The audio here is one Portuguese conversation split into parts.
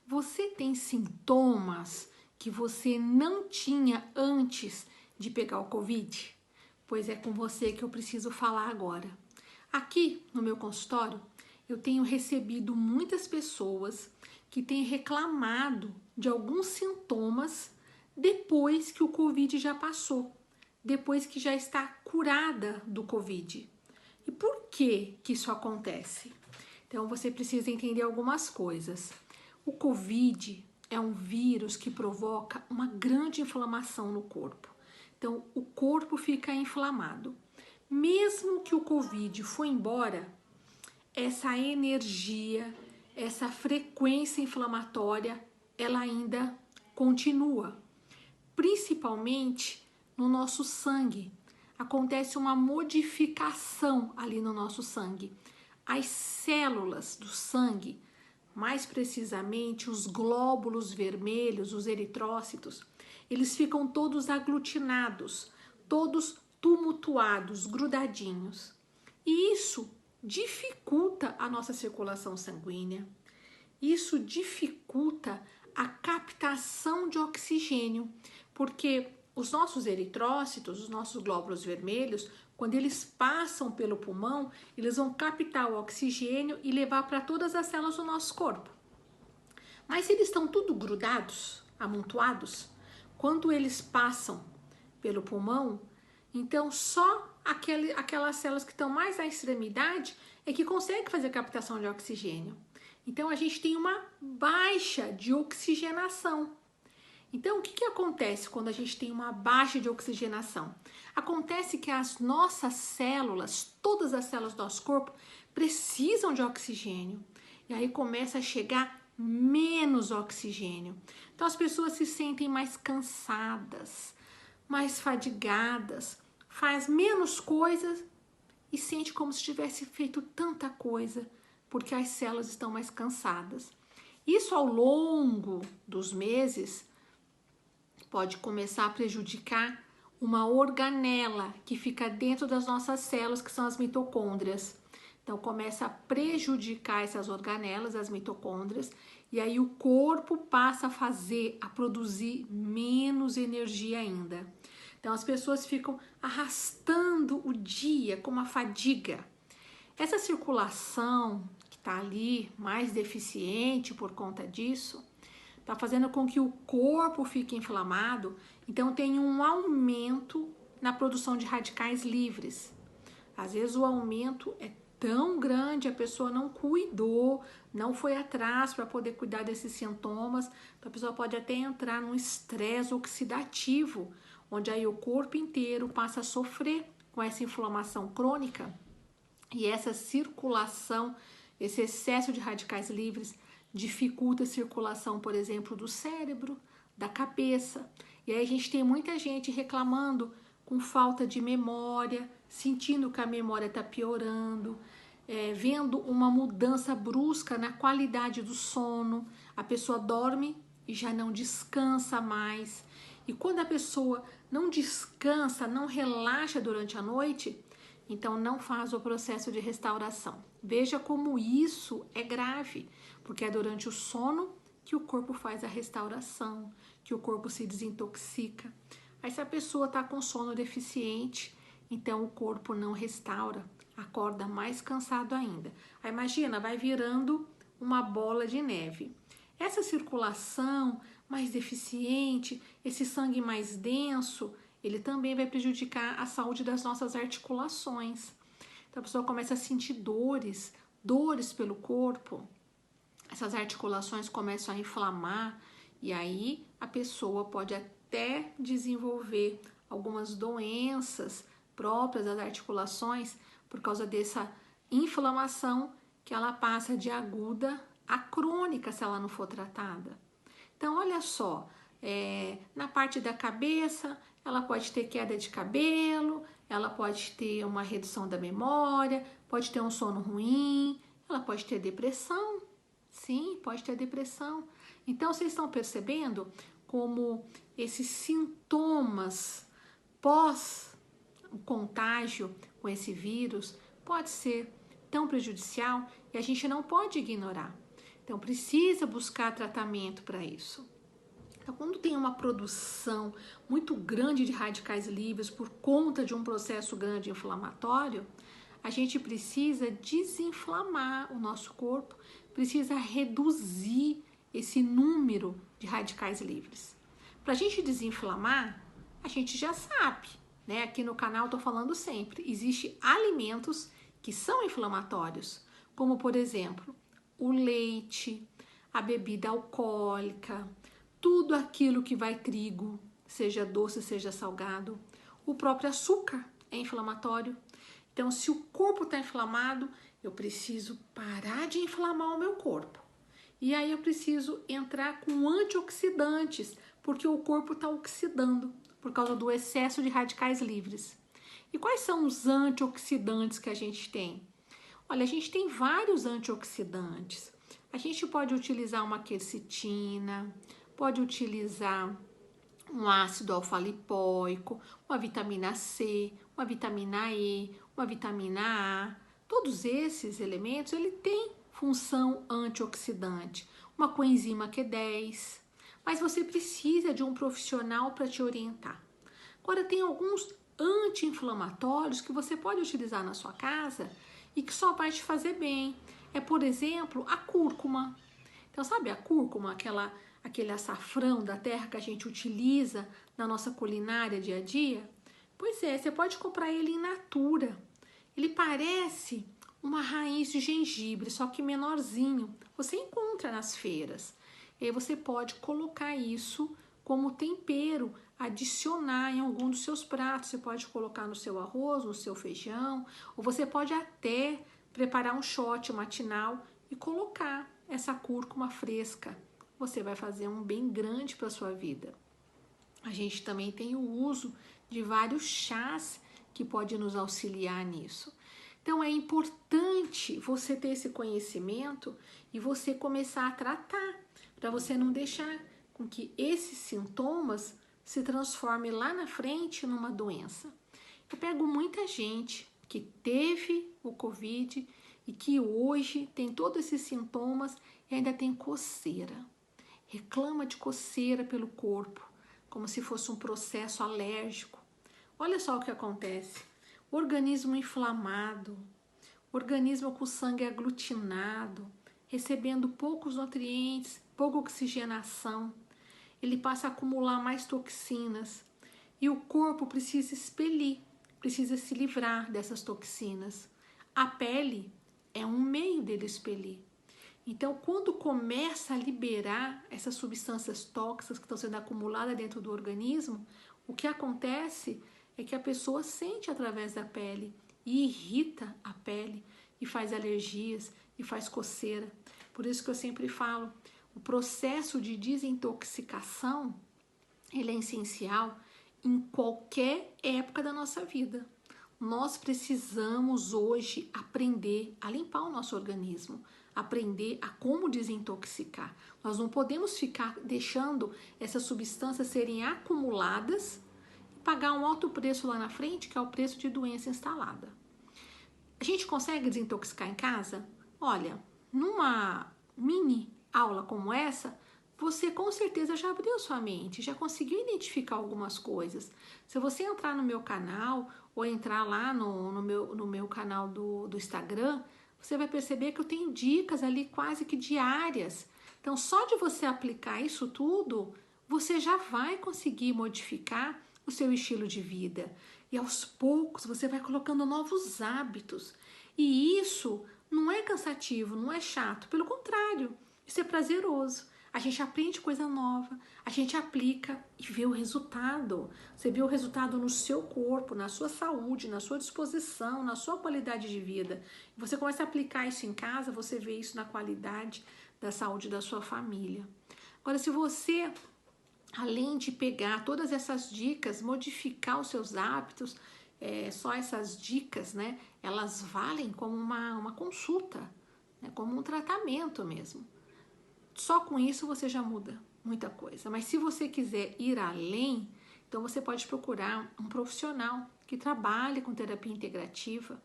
Você tem sintomas que você não tinha antes de pegar o Covid? Pois é com você que eu preciso falar agora. Aqui no meu consultório, eu tenho recebido muitas pessoas que têm reclamado de alguns sintomas depois que o Covid já passou, depois que já está curada do Covid. E por que isso acontece? Então você precisa entender algumas coisas. O Covid é um vírus que provoca uma grande inflamação no corpo. Então o corpo fica inflamado. Mesmo que o Covid for embora, essa energia, essa frequência inflamatória, ela ainda continua. Principalmente no nosso sangue. Acontece uma modificação ali no nosso sangue. As células do sangue, mais precisamente os glóbulos vermelhos, os eritrócitos, eles ficam todos aglutinados, todos tumultuados, grudadinhos. E isso dificulta a nossa circulação sanguínea. Isso dificulta a captação de oxigênio, porque os nossos eritrócitos, os nossos glóbulos vermelhos, quando eles passam pelo pulmão, eles vão captar o oxigênio e levar para todas as células do nosso corpo. Mas se eles estão tudo grudados, amontoados, quando eles passam pelo pulmão, então só aquelas células que estão mais à extremidade é que conseguem fazer captação de oxigênio. Então a gente tem uma baixa de oxigenação. Então, o que acontece quando a gente tem uma baixa de oxigenação? Acontece que as nossas células, todas as células do nosso corpo, precisam de oxigênio. E aí começa a chegar menos oxigênio. Então, as pessoas se sentem mais cansadas, mais fadigadas, faz menos coisas e sente como se tivesse feito tanta coisa, porque as células estão mais cansadas. Isso ao longo dos meses pode começar a prejudicar uma organela que fica dentro das nossas células, que são as mitocôndrias. Então começa a prejudicar essas organelas, as mitocôndrias, e aí o corpo passa a produzir menos energia ainda. Então as pessoas ficam arrastando o dia com uma fadiga. Essa circulação que está ali mais deficiente por conta disso, está fazendo com que o corpo fique inflamado, então tem um aumento na produção de radicais livres. Às vezes o aumento é tão grande, a pessoa não cuidou, não foi atrás para poder cuidar desses sintomas, a pessoa pode até entrar num estresse oxidativo, onde aí o corpo inteiro passa a sofrer com essa inflamação crônica e essa circulação, esse excesso de radicais livres dificulta a circulação, por exemplo, do cérebro, da cabeça. E aí a gente tem muita gente reclamando com falta de memória, sentindo que a memória está piorando, vendo uma mudança brusca na qualidade do sono. A pessoa dorme e já não descansa mais. E quando a pessoa não descansa, não relaxa durante a noite, então não faz o processo de restauração. Veja como isso é grave, porque é durante o sono que o corpo faz a restauração, que o corpo se desintoxica. Aí se a pessoa está com sono deficiente, então o corpo não restaura, acorda mais cansado ainda. Aí imagina, vai virando uma bola de neve. Essa circulação mais deficiente, esse sangue mais denso, ele também vai prejudicar a saúde das nossas articulações. Então a pessoa começa a sentir dores pelo corpo, essas articulações começam a inflamar e aí a pessoa pode até desenvolver algumas doenças próprias das articulações por causa dessa inflamação que ela passa de aguda a crônica se ela não for tratada. Então olha só, na parte da cabeça ela pode ter queda de cabelo, ela pode ter uma redução da memória, pode ter um sono ruim, ela pode ter depressão. Sim, pode ter depressão. Então, vocês estão percebendo como esses sintomas pós-contágio com esse vírus pode ser tão prejudicial e a gente não pode ignorar. Então, precisa buscar tratamento para isso. Então, quando tem uma produção muito grande de radicais livres por conta de um processo grande inflamatório, a gente precisa desinflamar o nosso corpo, precisa reduzir esse número de radicais livres. Para a gente desinflamar, a gente já sabe, né? Aqui no canal eu tô falando sempre, existem alimentos que são inflamatórios, como por exemplo, o leite, a bebida alcoólica, tudo aquilo que vai trigo, seja doce, seja salgado, o próprio açúcar é inflamatório. Então, se o corpo está inflamado, eu preciso parar de inflamar o meu corpo. E aí eu preciso entrar com antioxidantes, porque o corpo está oxidando por causa do excesso de radicais livres. E quais são os antioxidantes que a gente tem? Olha, a gente tem vários antioxidantes. A gente pode utilizar uma quercetina, pode utilizar um ácido alfa-lipóico, uma vitamina C, uma vitamina E, uma vitamina A. Todos esses elementos, ele tem função antioxidante. Uma coenzima Q10. Mas você precisa de um profissional para te orientar. Agora, tem alguns anti-inflamatórios que você pode utilizar na sua casa e que só vai te fazer bem. É, por exemplo, a cúrcuma. Então, sabe a cúrcuma, aquele açafrão da terra que a gente utiliza na nossa culinária dia a dia? Pois é, você pode comprar ele in natura. Ele parece uma raiz de gengibre, só que menorzinho. Você encontra nas feiras. E aí você pode colocar isso como tempero, adicionar em algum dos seus pratos. Você pode colocar no seu arroz, no seu feijão, ou você pode até preparar um shot matinal e colocar essa cúrcuma fresca. Você vai fazer um bem grande para a sua vida. A gente também tem o uso de vários chás que pode nos auxiliar nisso. Então é importante você ter esse conhecimento e você começar a tratar, para você não deixar com que esses sintomas se transformem lá na frente numa doença. Eu pego muita gente que teve o Covid e que hoje tem todos esses sintomas e ainda tem coceira. Reclama de coceira pelo corpo, como se fosse um processo alérgico. Olha só o que acontece. Organismo inflamado, organismo com sangue aglutinado, recebendo poucos nutrientes, pouca oxigenação. Ele passa a acumular mais toxinas e o corpo precisa expelir, precisa se livrar dessas toxinas. A pele é um meio dele expelir. Então, quando começa a liberar essas substâncias tóxicas que estão sendo acumuladas dentro do organismo, o que acontece é que a pessoa sente através da pele e irrita a pele e faz alergias e faz coceira. Por isso que eu sempre falo, o processo de desintoxicação, ele é essencial em qualquer época da nossa vida. Nós precisamos hoje aprender a limpar o nosso organismo, aprender a como desintoxicar. Nós não podemos ficar deixando essas substâncias serem acumuladas e pagar um alto preço lá na frente, que é o preço de doença instalada. A gente consegue desintoxicar em casa? Olha, numa mini aula como essa, você com certeza já abriu sua mente, já conseguiu identificar algumas coisas. Se você entrar no meu canal ou entrar lá no meu canal do Instagram, você vai perceber que eu tenho dicas ali quase que diárias. Então, só de você aplicar isso tudo, você já vai conseguir modificar o seu estilo de vida. E aos poucos você vai colocando novos hábitos. E isso não é cansativo, não é chato. Pelo contrário, isso é prazeroso. A gente aprende coisa nova, a gente aplica e vê o resultado. Você vê o resultado no seu corpo, na sua saúde, na sua disposição, na sua qualidade de vida. Você começa a aplicar isso em casa, você vê isso na qualidade da saúde da sua família. Agora, se você, além de pegar todas essas dicas, modificar os seus hábitos, só essas dicas, né, elas valem como uma consulta, né, como um tratamento mesmo. Só com isso você já muda muita coisa. Mas se você quiser ir além, então você pode procurar um profissional que trabalhe com terapia integrativa,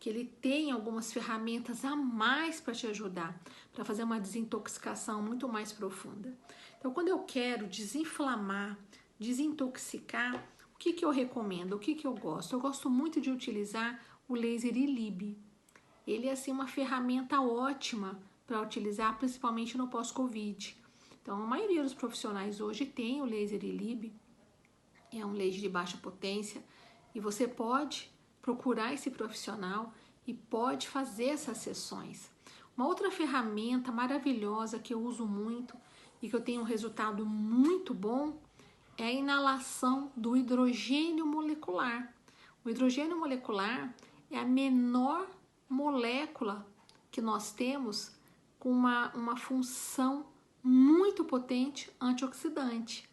que ele tem algumas ferramentas a mais para te ajudar, para fazer uma desintoxicação muito mais profunda. Então, quando eu quero desinflamar, desintoxicar, o que eu recomendo? O que eu gosto? Eu gosto muito de utilizar o laser ILIB. Ele é assim uma ferramenta ótima para utilizar, principalmente no pós-Covid. Então, a maioria dos profissionais hoje tem o laser ILIB, é um laser de baixa potência, e você pode procurar esse profissional e pode fazer essas sessões. Uma outra ferramenta maravilhosa que eu uso muito e que eu tenho um resultado muito bom é a inalação do hidrogênio molecular. O hidrogênio molecular é a menor molécula que nós temos com uma função muito potente antioxidante.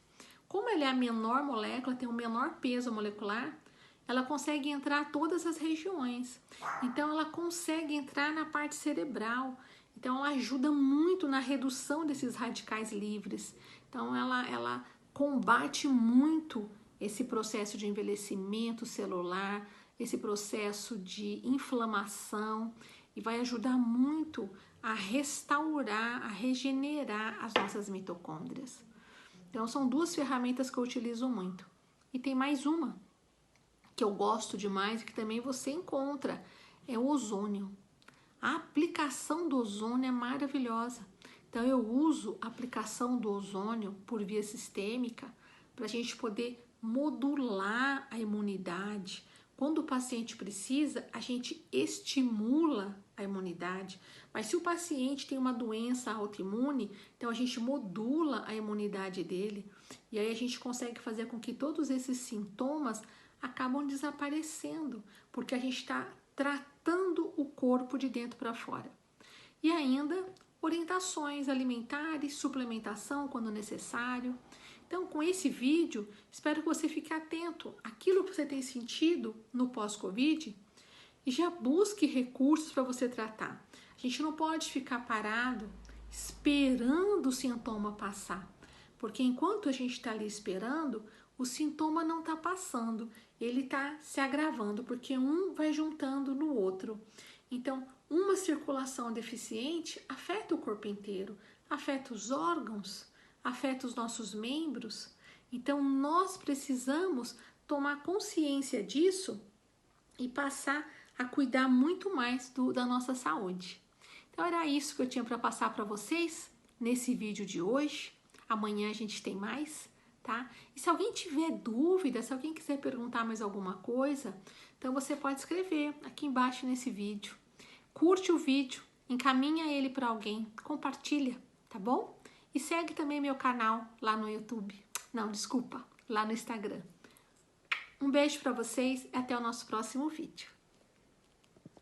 Como ela é a menor molécula, tem o menor peso molecular, ela consegue entrar em todas as regiões. Então, ela consegue entrar na parte cerebral. Então, ela ajuda muito na redução desses radicais livres. Então, ela combate muito esse processo de envelhecimento celular, esse processo de inflamação e vai ajudar muito a restaurar, a regenerar as nossas mitocôndrias. Então, são duas ferramentas que eu utilizo muito. E tem mais uma que eu gosto demais e que também você encontra, é o ozônio. A aplicação do ozônio é maravilhosa. Então, eu uso a aplicação do ozônio por via sistêmica para a gente poder modular a imunidade. Quando o paciente precisa, a gente estimula a imunidade. Mas se o paciente tem uma doença autoimune, então a gente modula a imunidade dele. E aí a gente consegue fazer com que todos esses sintomas acabam desaparecendo, porque a gente está tratando o corpo de dentro para fora. E ainda orientações alimentares, suplementação quando necessário. Então, com esse vídeo, espero que você fique atento àquilo que você tem sentido no pós-Covid e já busque recursos para você tratar. A gente não pode ficar parado esperando o sintoma passar, porque enquanto a gente está ali esperando, o sintoma não está passando, ele está se agravando, porque um vai juntando no outro. Então, uma circulação deficiente afeta o corpo inteiro, afeta os órgãos, afeta os nossos membros. Então, nós precisamos tomar consciência disso e passar a cuidar muito mais da nossa saúde. Então, era isso que eu tinha para passar para vocês nesse vídeo de hoje. Amanhã a gente tem mais, tá? E se alguém tiver dúvida, se alguém quiser perguntar mais alguma coisa, então você pode escrever aqui embaixo nesse vídeo. Curte o vídeo, encaminha ele para alguém, compartilha, tá bom? E segue também meu canal lá no YouTube. Não, desculpa, lá no Instagram. Um beijo para vocês e até o nosso próximo vídeo.